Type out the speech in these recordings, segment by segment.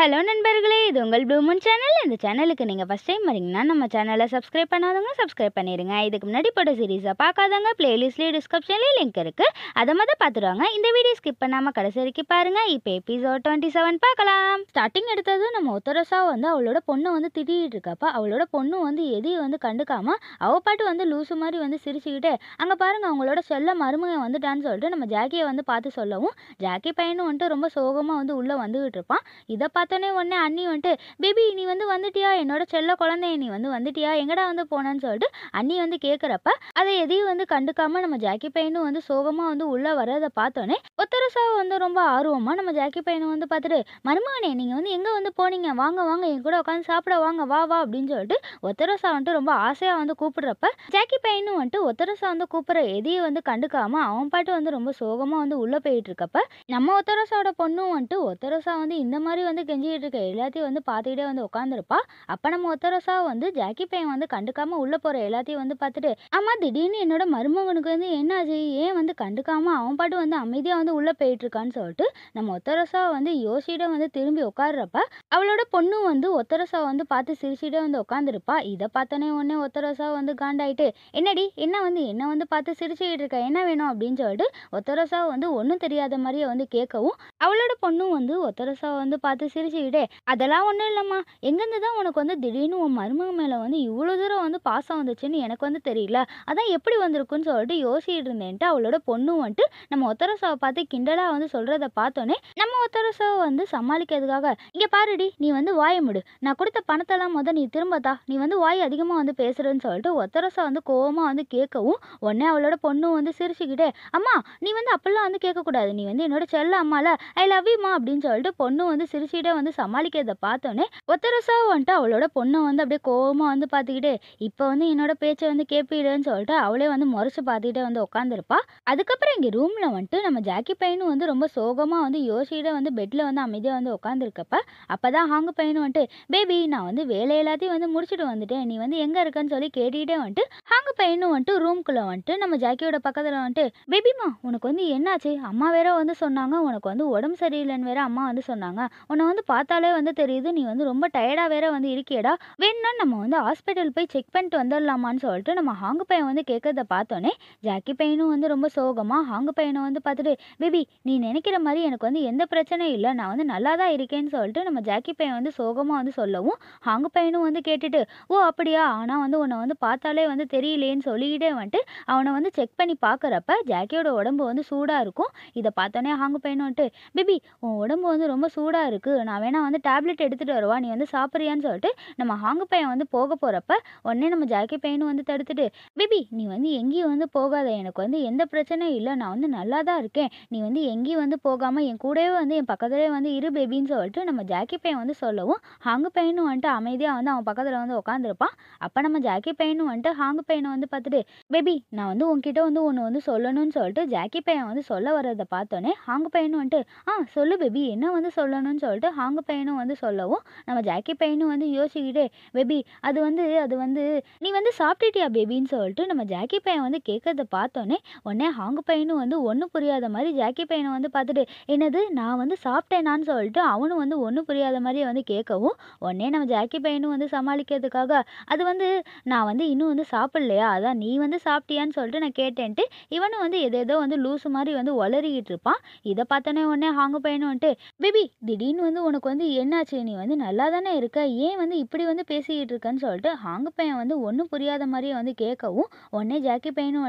Hello நண்பர்களே, இது உங்கள் ப்ளூ மூன் சேனல். இந்த சேனலுக்கு நீங்கள் ஃபஸ்ட் டைம் வரீங்கன்னா நம்ம சேனலை சப்ஸ்கிரைப் பண்ணாதவங்க சப்ஸ்கிரைப் பண்ணிடுங்க. இதுக்கு முன்னாடி போட்ட சீரீஸை பார்க்காதவங்க பிளேலிஸ்ட்லேயே டிஸ்கிரிப்ஷன்லேயே லிங்க் இருக்குது, அதை மட்டும் பார்த்துருவாங்க. இந்த வீடியோ ஸ்கிப் பண்ணாமல் கடைசி வரைக்கும் பாருங்கள். இப்போ எபிசோட் 27 பார்க்கலாம். ஸ்டார்டிங் எடுத்தது நம்ம ஒத்தரசா அவளோட பொண்ணை திட்டிகிட்டு இருக்கப்ப அவளோட பொண்ணு எதையும் கண்டுக்காம அவள் பாட்டு லூசு மாதிரி சிரிச்சுக்கிட்டே அங்கே பாருங்க அவங்களோட செல்ல மருமகன் வந்துட்டான்னு சொல்லிட்டு நம்ம ஜாக்கியை பார்த்து சொல்லவும் ஜாக்கி பையனும் ரொம்ப சோகமாக உள்ளே வந்துகிட்டு இருப்பான். இதை பார்த்தோன்னே உடனே அண்ணி பேபி நீ வந்துட்டியா, என்னோட செல்ல குழந்தைய நீ வந்துட்டியா, எங்கடா போனேன்னு சொல்லிட்டு அண்ணி கேட்குறப்ப அதை எதையும் கண்டுக்காம நம்ம ஜாக்கி பையனும் சோகமாக உள்ளே வர்றதை பார்த்தோன்னே ஒத்தரசாவை ரொம்ப ஆர்வமாக நம்ம ஜாக்கி பையனை பார்த்துட்டு மருமகனே நீங்கள் எங்கே போனீங்க, வாங்க வாங்க என் கூட உட்காந்து சாப்பிட வாங்க, வா வா அப்படின்னு சொல்லிட்டு ஒத்தரசா ரொம்ப ஆசையாக கூப்பிடுறப்ப ஜாக்கி பையனும் ஒத்தரசா கூப்பிட்ற எதையும் கண்டுக்காம அவன் பாட்டு ரொம்ப சோகமாக உள்ளே போயிட்டு இருக்கப்ப நம்ம ஒத்தரசாவோட பொண்ணும் ஒத்தரசா இந்த மாதிரி கெஞ்சிக்கிட்டு இருக்க எல்லாத்தையும் பார்த்துக்கிட்டே உட்காந்துருப்பா. அப்போ நம்ம ஒத்தரசா ஜாக்கி பையன் கண்டுக்காம உள்ளே போகிற எல்லாத்தையும் பார்த்துட்டு ஆமா திடீர்னு என்னோட மருமகனுக்கு என்னாச்சு, ஏன் கண்டுக்காம அவன் பாட்டு அமைதியாக உள்ளே போயிட்டு இருக்கான்னு சொல்லிட்டு நம்ம ஒத்தரசா யோசிச்சுட்டு திரும்பி உட்காடுறப்ப அவளோட பொண்ணு ஒத்தரசா பார்த்து சிரிச்சுட்டே உட்காந்துருப்பா. இதை பார்த்தோன்னே உடனே ஒத்தரசா காண்டாயிட்டு என்னடி என்ன பார்த்து சிரிச்சுக்கிட்டு இருக்க, என்ன வேணும் அப்படின்னு சொல்லிட்டு ஒத்தரசா ஒன்றும் தெரியாத மாதிரியே கேட்கவும் அவளோட பொண்ணும் ஒத்தரசா பார்த்து சிரிச்சுக்கிட்டே அதெல்லாம் ஒன்றும் இல்லைம்மா, எங்கேருந்து தான் உனக்கு திடீர்னு உன் மருமக மேலே இவ்வளோ தூரம் பாசம் வந்துச்சுன்னு எனக்கு தெரியல, அதான் எப்படி வந்திருக்குன்னு சொல்லிட்டு யோசிச்சுட்டு இருந்தேன்ட்டு அவளோட பொண்ணும் நம்ம ஒத்தரசாவை பார்த்து கிண்டலாக சொல்கிறத பார்த்தோன்னே நம்ம ஒத்தரசாவை சமாளிக்கிறதுக்காக இங்கே பாருடி நீ வாய முடு, நான் கொடுத்த பணத்தெல்லாம் நீ திரும்பத்தா, நீ வாய் அதிகமாக பேசுகிறேன்னு சொல்லிட்டு ஒத்தரசா கோவமாக கேட்கவும் உடனே அவளோட பொண்ணும் சிரிச்சுக்கிட்டே அம்மா நீ அப்பெல்லாம் கேட்கக்கூடாது, நீ என்னோட செல்ல அம்மால ஐ லவ் யூமா அப்படின்னு சொல்லிட்டு பொண்ணு சிரிச்சுட்டே சமாளிக்கிறத பார்த்தோன்னே ஒத்தரசா அவளோட பொண்ணை அப்படியே கோவமா பார்த்துக்கிட்டே இப்போ என்னோட பேச்சை கேட்பீடுன்னு சொல்லிட்டு அவளே முறைச்சு பார்த்துக்கிட்டே உட்காந்துருப்பா. அதுக்கப்புறம் இங்கே ரூம்ல நம்ம ஜாக்கி பையனும் ரொம்ப சோகமா யோசிச்சுட்டு பெட்ல அமைதியாக உட்காந்துருக்கப்ப அப்பதான் ஹாங்கு பையனும் பேபி நான் வேலை எல்லாத்தையும் முடிச்சுட்டு வந்துட்டேன், நீ எங்க இருக்கன்னு சொல்லி கேட்டுக்கிட்டே ஹாங்கு பையனும் ரூம்குள்ள நம்ம ஜாக்கியோட பக்கத்துல பேபிமா உனக்கு என்னாச்சு, அம்மா வேற சொன்னாங்க உனக்கு உடம்பு சரியில்லைன்னு வேற அம்மா சொன்னாங்க, உன்னை பார்த்தாலே தெரியுது நீ ரொம்ப டயர்டா வேற இருக்கியடா, வேணும்னா நம்ம ஹாஸ்பிட்டல் போய் செக் பண்ணிட்டு வந்துடலாமான்னு சொல்லிட்டு நம்ம ஹாங்கு பையன் கேட்கறத பார்த்தோன்னே ஜாக்கி பையனும் ரொம்ப சோகமா ஹாங்கு பையனை பார்த்துட்டு பேபி நீ நினைக்கிற மாதிரி எனக்கு எந்த பிரச்சனையும் இல்லை, நான் நல்லா தான் இருக்கேன்னு சொல்லிட்டு நம்ம ஜாக்கி பையன் சோகமா சொல்லவும் ஹாங்கு பையனும் கேட்டுட்டு ஓ அப்படியா, ஆனா உன்னை பார்த்தாலே தெரியலேன்னு சொல்லிக்கிட்டே அவனை செக் பண்ணி பார்க்குறப்ப ஜாக்கியோட உடம்பு சூடா இருக்கும். இதை பார்த்தோன்னே ஹாங்கு பையனும் பேபி உன் உடம்பு ரொம்ப சூடா இருக்கு, நான் வேணா டேப்லெட் எடுத்துட்டு வருவா, நீ சாப்பிட்றியான்னு சொல்லிட்டு நம்ம ஹாங்கு பையன் போக போறப்ப உடனே நம்ம ஜாக்கி பையனும் தடுத்துட்டு பேபி நீ எங்கேயும் போகாத, எனக்கு எந்த பிரச்சனையும் இல்லை, நான் நல்லா தான் இருக்கேன், நீ எங்கேயும் போகாம என் கூடவே என் பக்கத்துலேயே இரு பேபின்னு சொல்லிட்டு நம்ம ஜாக்கி பையன் சொல்லவும் ஹாங்கு பையனும் அமைதியா அவன் பக்கத்துல உட்காந்துருப்பான். அப்ப நம்ம ஜாக்கி பையனும் ஹாங்கு பையனை பார்த்துட்டு பேபி நான் உன்கிட்ட ஒன்று சொல்லணும்னு சொல்லிட்டு ஜாக்கி பையன் சொல்ல வர்றதை பார்த்தோன்னே ஹாங்கு பையனும் சொல்லு பேபி என்ன சொல்லணும்னு சொல்லிட்டு ஹாங்கு பையனும் சொல்லவும் நம்ம ஜாக்கி பையனும் யோசிக்கிட்டே பேபி அது நீ சாப்பிட்டுட்டியா பேபின்னு சொல்லிட்டு நம்ம ஜாக்கி பையன் கேட்கறத பார்த்தோன்னே உடனே ஹாங்கு பையனும் ஒன்றும் புரியாத மாதிரி ஜாக்கி பையனை பார்த்துட்டு என்னது நான் சாப்பிட்டேனான்னு சொல்லிட்டு அவனும் ஒன்றும் புரியாத மாதிரி கேட்கவும் உடனே நம்ம ஜாக்கி பையனும் சமாளிக்கிறதுக்காக அது நான் இன்னும் சாப்பிடலையா, அதான் நீ சாப்பிட்டியான்னு சொல்லிட்டு நான் கேட்டேன்ட்டு இவனும் எதேதோ லூசு மாதிரி உளறிக்கிட்டு இருப்பான். இதை பார்த்தோன்னே உடனே ஹாங்கு பையனும் பேபி திடீர்னு உனக்கு என்னாச்சு, நீ நல்லா தானே இருக்க, ஏன் இப்படி பேசிக்கிட்டு இருக்கன்னு சொல்லிட்டு ஹாங்கு பையன் ஒன்றும் புரியாத மாதிரி கேட்கவும் உடனே ஜாக்கி பையனும்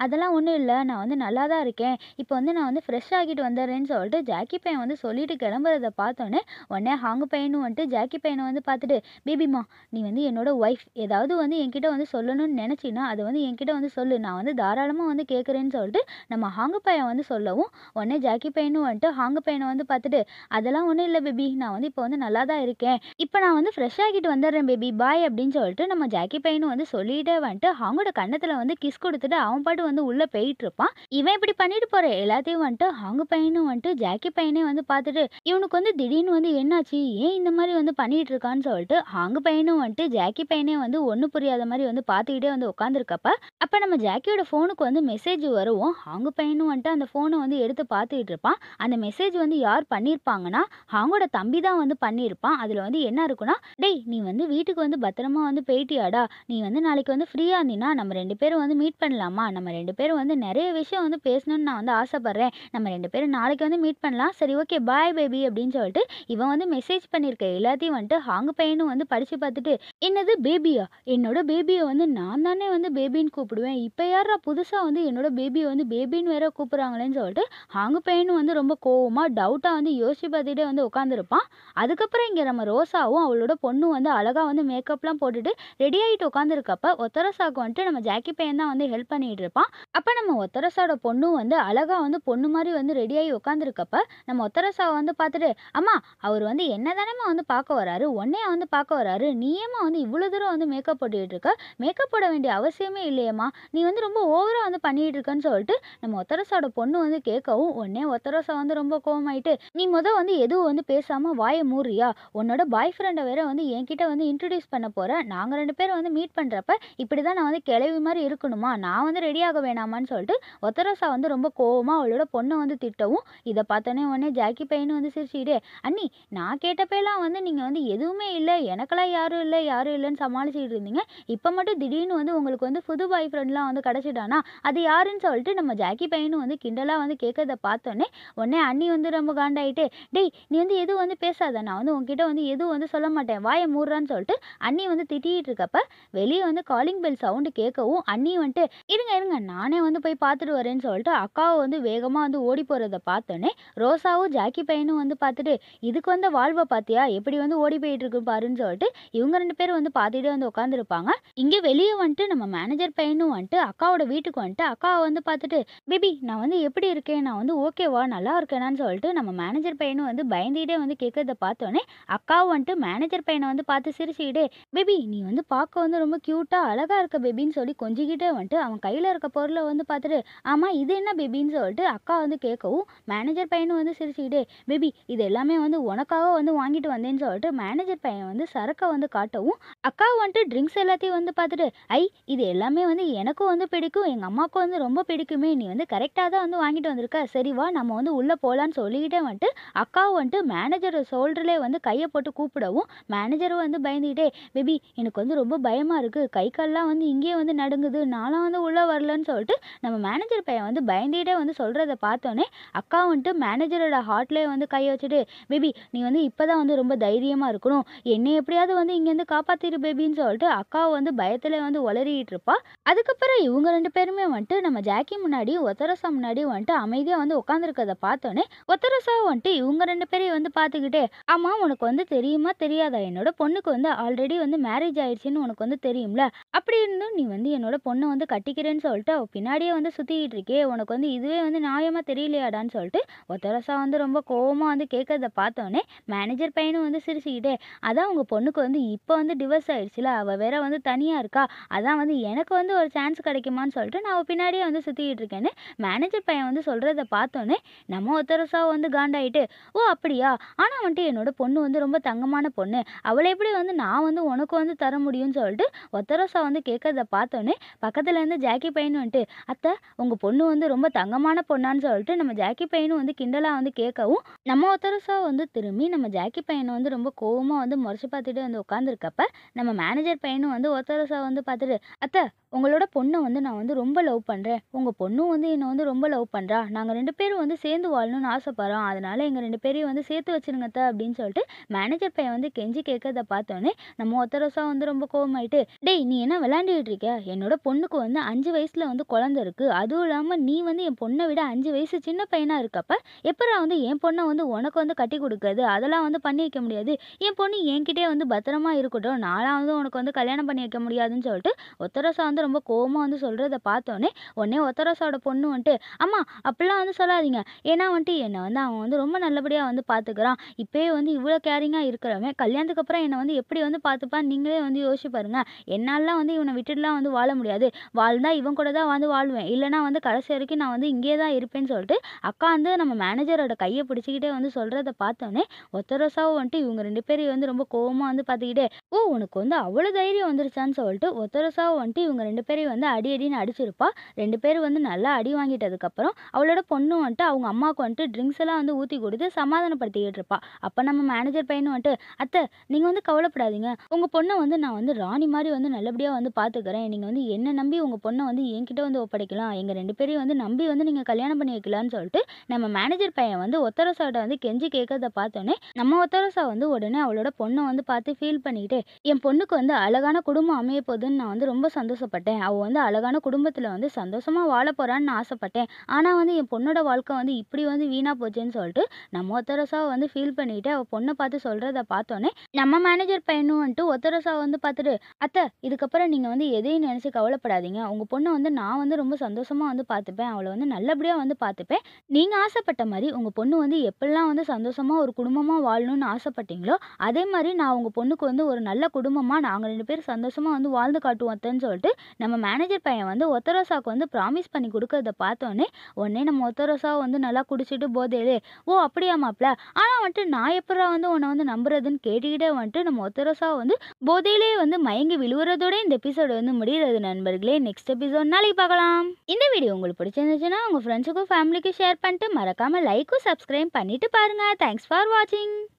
அதெல்லாம் ஒன்றும் இல்லை, நான் நல்லா தான் இருக்கேன், இப்போ நான் ஃப்ரெஷ் ஆகிட்டு வந்துடுறேன்னு சொல்லிட்டு ஜாக்கி பையன் சொல்லிட்டு கிளம்புறத பார்த்தோன்னே உடனே ஹாங்கு பையனும் ஜாக்கி பையனை பார்த்துட்டு பேபிமா நீ என்னோட ஒய்ஃப், ஏதாவது என்கிட்ட சொல்லணும்னு நினச்சின்னா அது என்கிட்ட சொல்லு, நான் தாராளமாக கேட்குறேன்னு சொல்லிட்டு நம்ம ஹாங்கு பையன் சொல்லவும் உடனே ஜாக்கி பையனும் ஹாங்கு பையனை பார்த்துட்டு அதெல்லாம் ஒன்றும் இல்லை பேபி, நான் இப்போ நல்லா தான் இருக்கேன், இப்போ நான் ஃப்ரெஷ் ஆகிட்டு வந்துடுறேன் பேபி பாய் அப்படின்னு சொல்லிட்டு நம்ம ஜாக்கி பையனும் சொல்லிட்டே ஹாங்கோட கன்னத்தில் கிஸ் கொடுத்துட்டு அவன் பாட்டு உள்ளே போயிட்டு இருப்பான். இவன் இப்படி பண்ணிட்டு போற எல்லாத்தையும் ஹாங்கு பையனும் ஜாக்கி பையனே பார்த்துட்டு இவனுக்கு திடீர்னு என்னாச்சு, ஏன் இந்த மாதிரி பண்ணிட்டு இருக்கான்னு சொல்லிட்டு ஹாங்கு பையனும் ஜாக்கி பையனே ஒன்றும் புரியாத மாதிரி பார்த்துக்கிட்டே உட்காந்துருக்கப்ப அப்போ நம்ம ஜாக்கியோட ஃபோனுக்கு மெசேஜ் வருவோம். ஹாங்கு பையனும் அந்த ஃபோனை எடுத்து பார்த்துக்கிட்டு இருப்பான். அந்த மெசேஜ் யார் பண்ணியிருப்பாங்கன்னா ஹாங்கோட தம்பி தான் வந்து பண்ணியிருப்பான். அதில வந்து என்ன இருக்குன்னா, "டேய் நீ வந்து வீட்டுக்கு வந்து பத்திரமா வந்து போயிட்டியாடா? நீ வந்து நாளைக்கு வந்து ஃப்ரீயா இருந்தீன்னா, நம்ம 2 பேரும் வந்து மீட் பண்ணலாமா? நம்ம 2 பேரும் வந்து நெறைய விஷயம் வந்து பேசணும்னு நான் வந்து ஆசைப்படுறேன். நம்ம 2 பேரும் நாளைக்கு வந்து மீட் பண்ணலாம். சரி ஓகே பாய் பேபி" அப்படின்னு சொல்லிட்டு இவன் வந்து மெசேஜ் பண்ணியிருக்க எல்லாத்தையும் வந்துட்டு ஹாங்கு பையனும் வந்து படிச்சு பார்த்துட்டு, "என்னது பேபியா? என்னோட பேபிய வந்து நான் தானே வந்து பேபின்னு கூப்பிடுவேன். இப்ப யார்றா புதுசா வந்து என்னோட பேபிய வந்து பேபின்னு வேற கூப்பிடுறாங்களேன்னு" சொல்லிட்டு ஹாங்கு பையனும் வந்து ரொம்ப கோவமா, டவுட்டா வந்து யோசிச்சு பார்த்துட்டே வந்து உட்காந்துருப்பான். அதுக்கப்புறம் இங்க நம்ம ரோசாவும் அவளோட பொண்ணும் வந்து அழகா வந்து மேக்கப்லாம் போட்டுட்டு ரெடி ஆயிட்டு உட்காந்துருக்கப்ப, ஒத்தரசாக்கு வந்துட்டு நம்ம ஜாக்கி பையன் தான் வந்து ஹெல்ப் பண்ணிட்டு இருப்பான். அப்ப நம்ம ஒத்தரசாவோட பொண்ணும் வந்து அழகா வந்து பொண்ணு மாரி வந்து ரெடி ஆகி உட்காந்துருக்கப்ப, நம்ம ஒத்தரசாவ வந்து பார்த்துட்டு, "அம்மா அவரு வந்து என்ன தானேம்மா வந்து பார்க்க வராரு. உன்னையா வந்து பார்க்க வராரு. நீ ஏம்மா வந்து இவ்வளோ தூரம் வந்து மேக்கப் போட்டுட்டு இருக்க? மேக்கப் போட வேண்டிய அவசியமே இல்லையேம்மா. நீ வந்து ரொம்ப ஓவரா வந்து பண்ணிட்டு இருக்கன்னு" சொல்லிட்டு நம்ம ஒத்தரசாவோட பொண்ணு வந்து கேட்கவும், உடனே ஒத்தரசா வந்து ரொம்ப கோவமாயிட்டு, "நீ வந்து எதுவும் வந்து பேசாம வாய மூடுறியா? உன்னோட பாய் ஃப்ரெண்ட வேற வந்து என்கிட்ட வந்து இன்ட்ரோடியூஸ் பண்ண போற. நாங்க 2 பேரும் வந்து மீட் பண்றப்ப, இப்படிதான் நான் வந்து கிழவி மாரி இருக்கணுமா? நான் வந்து ரெடி ஆக வேணாமான்னு" சொல்லிட்டு ஒத்தரோசா வந்து ரொம்ப கோவமா அவளோட பொண்ண வந்து திட்டவும், இத பார்த்தோனே உடனே ஜாக்கி பையனும் வந்து சிரிச்சுக்கிட்டே, "அண்ணி நான் கேட்டப்பலாம் வந்து நீங்க வந்து எதுவுமே இல்ல, எனக்கெல்லாம் யாரும் இல்ல, யாரும் இல்லன்னு சமாளிச்சுக்கிட்டு இருந்தீங்க. இப்ப மட்டும் திடீர்னு வந்து உங்களுக்கு வந்து புது பாய் ஃப்ரெண்ட்லாம் வந்து கிடைச்சிட்டானா? அது யாருன்னு?" சொல்லிட்டு நம்ம ஜாக்கி பையனும் வந்து கிண்டலா வந்து கேட்கறத பார்த்தோனே, உடனே அண்ணி வந்து ரொம்ப காண்டாயிட்டு, "டேய் நீ வந்து எதுவும் வந்து பேசாத. நான் வந்து உன்கிட்ட வந்து எதுவும் வந்து சொல்ல மாட்டேன். வாய மூடுறான்னு" சொல்லிட்டு அண்ணி வந்து திட்டிட்டு இருக்கப்ப, வெளிய வந்து காலிங் பெல் சவுண்ட் கேட்கவும், அண்ணி வந்துட்டு, "இருங்க, இருங்க நானே வந்து போய் பார்த்துட்டு வரேன்னு" சொல்லிட்டு அக்காவ வந்து வேகமா வந்து ஓடி போறத பார்த்தோனே, ரோசாவும் ஜாக்கி பையனும் வந்து பார்த்துட்டு, "இதுக்கு வந்த வாழ்வ பார்த்தியா? எப்படி வந்து ஓடி போயிட்டு இருக்கு பாருன்னு" சொல்லிட்டு இவங்க 2 பேரும் வந்து பார்த்துட்டே வந்து உட்காந்துருப்பாங்க. இங்க வெளிய வந்துட்டு நம்ம மேனேஜர் பையனும் வந்துட்டு அக்காவோட வீட்டுக்கு வந்துட்டு அக்காவ வந்து பார்த்துட்டு, "பேபி நான் வந்து எப்படி இருக்கேன்? நான் வந்து ஓகேவா? நல்லா இருக்கேனான்னு" சொல்லிட்டு நம்ம மேனேஜர் பையனும் வந்து பயந்துகிட்டே வந்து கேட்கறத பார்த்தோனே, அக்காவும் வந்துட்டு மேனேஜர் பையன வந்து பார்த்து சிரிச்சுக்கிட்டே, "பேபி நீ வந்து பார்க்க வந்து ரொம்ப கியூட்டா அழகா இருக்க பேபின்னு" சொல்லி கொஞ்சிக்கிட்டே வந்துட்டு அவன் கையில இருக்க பொருள வந்து பார்த்துட்டு, "ஆமா இது என்ன பேபின்னு" சொல்லிட்டு அக்கா வந்து கேட்கவும், மேனேஜர் பையனும் வந்து சிரிச்சுக்கிட்டே, "பேபி இது எல்லாமே வந்து உனக்காக வந்து வாங்கிட்டு வந்தேன்னு" சொல்லிட்டு மேனேஜர் பையன் வந்து சரக்க வந்து காட்டவும், அக்கா வந்துட்டு ட்ரிங்க்ஸ் எல்லாத்தையும் வந்து பார்த்துட்டு, "ஐ இது எல்லாமே வந்து எனக்கும் வந்து பிடிக்கும். எங்க அம்மாவுக்கும் வந்து ரொம்ப பிடிக்குமே. நீ வந்து கரெக்ட்டா தான் வந்து வாங்கிட்டு வந்திருக்க. சரி வா நம்ம வந்து உள்ள போலான்னு" சொல்லிக்கிட்டே வந்துட்டு அக்காவும் வந்துட்டு மேனேஜர் ஷோல்டர்லயே வந்து கைய போட்டு கூப்பிடவும், மேனேஜரும் வந்து பயந்துகிட்டே, "பேபி எனக்கு வந்து ரொம்ப பயமா இருக்கு. கை கால்லாம் வந்து இங்கேயே வந்து நடுங்குது. நான்லாம் வந்து உள்ள வரலன்னு" சொல்லிட்டு நம்ம மேனேஜர் பையன் வந்து பயந்துகிட்டே வந்து சொல்றத பார்த்தோனே, அக்கா வந்துட்டு மேனேஜரோட ஹார்ட்லயே வந்து கைய வச்சுட்டு, "பேபி நீ வந்து இப்பதான் வந்து ரொம்ப தைரியமா இருக்கணும். என்னைய எப்படியாவது வந்து இங்கேருந்து காப்பாத்திரு பேபின்னு" சொல்லிட்டு அக்காவ வந்து பயத்துல வந்து உளறிட்டு இருப்பா. அதுக்கப்புறம் இவங்க 2 பேருமே வந்துட்டு நம்ம ஜாக்கி முன்னாடியும், ஒத்தரோசா முன்னாடியும் வந்துட்டு அமைதியா வந்து உட்காந்துருக்கத பார்த்தோனே, ஒத்தரோசா வந்துட்டு இவங்க 2 பேரையும் வந்து பார்த்துக்கிட்டே, "ஆமா உனக்கு வந்து தெரியுமா தெரியாதா? என்னோட பொண்ணுக்கு வந்து ஆல்ரெடி வந்து மேரேஜ் ஆயிடுச்சுன்னு உனக்கு வந்து தெரியும்ல. அப்படி இருந்தும் நீ வந்து என்னோட பொண்ண வந்து கட்டிக்கிறேன்னு சொல்லிட்டு அவ பின்னாடியே வந்து சுத்திக்கிட்டு இருக்கியே. உனக்கு வந்து இதுவே வந்து நியாயமா தெரியலையாடான்னு" சொல்லிட்டு ஒத்தரோசா வந்து ரொம்ப கோவமா வந்து கேட்கறத பார்த்தோனே, மேனேஜர் பையனும் வந்து சிரிச்சுக்கிட்டே, "அதான் உங்க பொண்ணுக்கு வந்து இப்ப வந்து டிவோர்ஸ் ஆயிடுச்சுல. அவ வேற வந்து தனியா இருக்கா. அதான் வந்து எனக்கு வந்து ஒரு சான்ஸ் கிடைக்குமான்னு சொல்லிட்டு நான் அவ பின்னாடியே வந்து சுத்திக்கிட்டு இருக்கேன்னு" மேனேஜர் பையன் வந்து சொல்றத பார்த்தோனே, நம்ம ஒத்தரோசா வந்து காண்டாயிட்டு, "ஓ அப்படியா? ஆனா வந்துட்டு என்னோட பொண்ணு வந்து ரொம்ப தங்கமான பொண்ணு. அவள எப்படி வந்து நான் வந்து உனக்கு வந்து தர முடியும்னு" சொல்லிட்டு ஒத்தரோசா வந்து கேட்கறத பார்த்தோனே, பக்கத்துல இருந்து ஜாக்கி பையனும் வந்துட்டு, "அத்தை உங்க பொண்ணு வந்து ரொம்ப தங்கமான பொண்ணான்னு" சொல்லிட்டு நம்ம ஜாக்கி பையனும் வந்து கிண்டலா வந்து கேட்கவும், நம்ம ஒத்தரோசா வந்து திரும்பி நம்ம ஜாக்கி பையன வந்து ரொம்ப கோவமா வந்து முறைச்சு பார்த்துட்டு வந்து உட்காந்துருக்கப்ப, நம்ம மேனேஜர் பையனும் வந்து ஒத்தரோசா வந்து பார்த்துட்டு, "அத்தை உங்களோட பொண்ண வந்து நான் வந்து ரொம்ப லவ் பண்றேன். உங்க பொண்ணும் வந்து என்ன வந்து ரொம்ப லவ் பண்றா. நாங்க 2 பேரும் வந்து சேர்ந்து வாழணும்னு ஆசைப்படுறோம். அதனால எங்க 2 பேரையும் வந்து சேர்த்து வச்சுருங்க அத்த" அப்படின்னு சொல்லிட்டு மேனேஜர் பையன் வந்து கெஞ்சி கேட்கறத பார்த்தோனே, நம்ம ஒத்தரோசா வந்து ரொம்ப கோவமாயிட்டு, "டேய் நீ என்ன விளையாண்டுக்கிட்டு இருக்க? என்னோட பொண்ணுக்கு வந்து 5 வயசுல வந்து குழந்தை இருக்கு. அதுவும் இல்லாம நீ வந்து என் பொண்ண விட 5 வயசு சின்ன பையனா இருக்கப்ப, எப்புட்றா வந்து என் பொண்ண வந்து உனக்கு வந்து கட்டிக் குடுக்குறது? அதெல்லாம் வந்து பண்ணி வைக்க முடியாது. என் பொண்ணு என்கிட்டயே வந்து பத்திரமா இருக்கட்டும். நான்லாம் வந்து உனக்கு வந்து கல்யாணம் பண்ணி வைக்க முடியாதுன்னு" சொல்லிட்டு ஒத்தரோசா வந்து ரொம்ப கோவமா வந்து சொல்றத பார்த்தோனே, உடனே ஒத்தரோசாவோட பொண்ணு வந்துட்டு, "அம்மா அப்படிலாம் வந்து சொல்லாதீங்க. ஏன்னா வந்துட்டு என்ன வந்து அவன் வந்து ரொம்ப நல்லபடியா வந்து பார்த்துக்கிறான். இப்பயே வந்து இவ்வளோ கேரிங்கா இருக்கிறவன், கல்யாணத்துக்கு அப்புறம் என்ன வந்து எப்படி வந்து பார்த்துப்பான்னு நீங்களே வந்து யோசிச்சு பாருங்க. என்னாலலாம் வந்து இவன விட்டுட்டுலாம் வந்து வாழ முடியாது. வாழ்ந்தா இவன் கூட தான் வந்து வாழ்வேன். இல்லன்னா வந்து கடைசி வரைக்கும் நான் வந்து இங்கேயே தான் இருப்பேன்னு" சொல்லிட்டு அக்கா வந்து நம்ம மேனேஜரோட கைய பிடிச்சுக்கிட்டே வந்து சொல்றத பார்த்தோனே, ஒத்தரோசாவும் வந்துட்டு இவங்க 2 பேரையும் வந்து ரொம்ப கோவமா வந்து பார்த்துக்கிட்டே, "ஓ உனக்கு வந்து அவ்வளோ தைரியம் வந்துருச்சான்னு" சொல்லிட்டு ஒத்தரோசாவும் வந்துட்டு இவங்க 2 பேரையும் வந்து அடி அடின்னு அடிச்சிருப்பா. 2 பேரும் வந்து நல்லா அடி வாங்கிட்டதுக்கப்புறம் அவளோட பொண்ணு வந்துட்டு அவங்க அம்மாவுக்கு வந்துட்டு ட்ரிங்க்ஸ் எல்லாம் வந்து ஊத்தி குடுத்து சமாதானப்படுத்திக்கிட்டு இருப்பா. அப்ப நம்ம மேனேஜர் பையனும் வந்துட்டு, "அத்தை நீங்க வந்து கவலைப்படாதீங்க. உங்க பொண்ண வந்து நான் வந்து ராணி மாரி வந்து நல்லபடியா வந்து பார்த்துக்கிறேன். நீங்க வந்து என்ன நம்பி உங்க பொண்ண வந்து என்கிட்ட வந்து ஒப்படைக்கலாம். எங்க 2 பேரையும் வந்து நம்பி வந்து நீங்க கல்யாணம் பண்ணி வைக்கலான்னு" சொல்லிட்டு நம்ம மேனேஜர் பையன் வந்து ஒத்தரோசாட்ட வந்து கெஞ்சி கேட்கறத பார்த்தோனே, நம்ம ஒத்தரோசா வந்து உடனே அவளோட பொண்ண வந்து பார்த்து ஃபீல் பண்ணிக்கிட்டு, "என் பொண்ணுக்கு வந்து அழகான குடும்பம் அமைய போதுன்னு நான் வந்து ரொம்ப சந்தோஷப்பட்டேன். அவ வந்து அழகான குடும்பத்தில வந்து சந்தோஷமா வாழப் போறான்னு நான் ஆசைப்பட்டேன். ஆனா வந்து என் பொண்ணோட வாழ்க்கை வந்து இப்படி வந்து வீணா போச்சேன்னு" சொல்லிட்டு நம்ம ஒத்தரோசாவ வந்து ஃபீல் பண்ணிட்டு அவ பொண்ண பார்த்து சொல்றத பார்த்தோனே, நம்ம மேனேஜர் பையனும் வந்துட்டு ஒத்தரோசாவ வந்து பார்த்துட்டு, "அத்தை இதுக்கப்புறம் நீங்க வந்து எதையும் நினைச்சு கவலைப்படாதீங்க. உங்க பொண்ண வந்து நான் வந்து ரொம்ப சந்தோஷமா வந்து பார்த்துப்பேன். அவள வந்து நல்லபடியா வந்து பார்த்துப்பேன். நீங்க ஆசைப்பட்ட மாரி உங்க பொண்ணு வந்து எப்படிலாம் வந்து சந்தோஷமா ஒரு குடும்பமா வாழணும்னு ஆசைப்பட்டீங்களோ, அதே மாரி நான் உங்க பொண்ணுக்கு வந்து ஒரு நல்ல குடும்பமா நாங்க 2 பேரும் சந்தோஷமா வந்து வாழ்ந்து காட்டுவோம் அத்தன்னு" சொல்லிட்டு நம்ம மேனேஜர் பையன் வந்து ஒத்தரோசாவுக்கு வந்து ப்ராமிஸ் பண்ணி குடுக்கறத பார்த்தோனே, உடனே நம்ம ஒத்தரோசா வந்து நல்லா குடிச்சிட்டு போதையிலே, "ஓ! அப்படியா மாப்ள? ஆனா வந்துட்டு நான் எப்புட்றா வந்து உன்ன வந்து நம்புறதுன்னு" கேட்டுக்கிட்டே வந்துட்டு நம்ம ஒத்தரோசா வந்து போதையிலே வந்து மயங்கி விழுவுறதோட இந்த எபிசோடு வந்து முடியிறது நண்பர்களே. நெக்ஸ்ட் எபிசோட் நாளைக்கு பார்க்கலாம். இந்த வீடியோ உங்களுக்கு பிடிச்சிருந்துச்சுன்னா உங்க ஃப்ரெண்ட்ஸுக்கும் ஃபேமிலிக்கும் ஷேர் பண்ணிட்டு மறக்காம லைக்கும் சப்ஸ்கிரைப் பண்ணிட்டு பாருங்க. தேங்க்ஸ் ஃபார் வாட்சிங்.